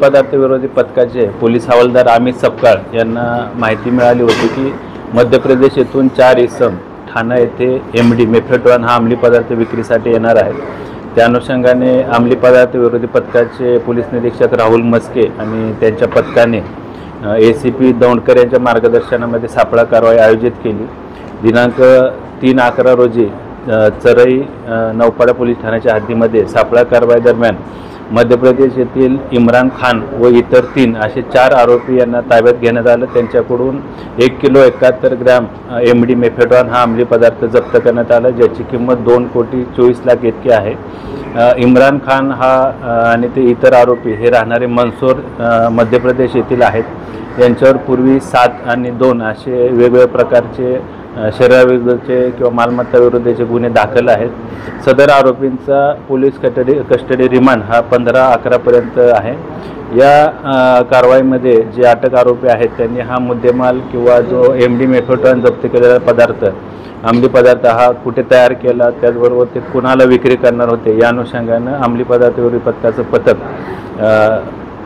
पदार्थ विरोधी पथकाचे पोलीस हवालदार अमित सपकाळ यांना माहिती मिळाली होती की मध्य प्रदेश येथून 4 इसम ठाणा येथे एमडी मेफेड्रॉन हा अंमली पदार्थ विक्रीसाठी येणार आहे। त्या अनुषंगाने अंमली पदार्थ विरोधी पथकाचे पोलीस निरीक्षक राहुल मस्के आणि त्यांच्या पथकाने एसीपी दौंडकर यांच्या मार्गदर्शनामध्ये सापळा कारवाई आयोजित केली। दिनांक 3/11 रोजी चरई नौपाडा पोलीस ठाण्याच्या हद्दीमध्ये सापळा कारवाई दरम्यान मध्य प्रदेश येथील इम्रान खान व इतर 3 असे 4 आरोपी यांना ताब्यात घेण्यात आलं। त्यांच्याकडून 1 किलो 71 ग्रॅम एमडी मेफेड्रॉन हा अंमली पदार्थ जप्त करण्यात आला, ज्याची किंमत 2,24,00,000 इतकी आहे। इम्रान खान हा आणि ते इतर आरोपी हे राहणारे मंदसौर मध्य प्रदेश येथील आहेत। यांच्यावर पूर्वी 7 आणि 2 असे वेगवेगळ्या प्रकारचे शरीराविरुद्धचे किंवा मालमत्ता विरुद्धचे गुन्हे दाखल आहेत। सदर आरोपींचा पोलीस कस्टडी रिमांड हा 15/11 पर्यंत आहे। या कारवाईमध्ये जे अटक आरोपी आहेत त्यांनी हा मुद्देमाल किंवा जो एमडी मेफेड्रॉन जप्त केलेला पदार्थ अंमली पदार्थ हा कुठे तयार केला, त्याचबरोबर ते कुणाला विक्री करणार होते, या अनुषंगाने अंमली पदार्थ विरोधी पथकाचं पथक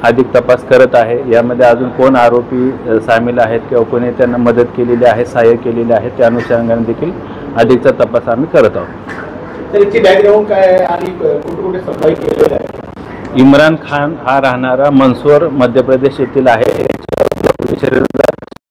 अधिक तपास करत आहे। यामध्ये अजून कोण आरोपी सामील आहेत किंवा कोणी त्यांना मदत केलेली आहे, सहाय्य केलेले आहे, त्या अनुषंगाने देखील अधिकचा तपास आम्ही करत आहोत। तर याची बॅकग्राऊंड काय आहे आणि कुठे सप्लाय केलेलं आहे? इम्रान खान हा राहणारा मंदसौर मध्य प्रदेश येथील आहे।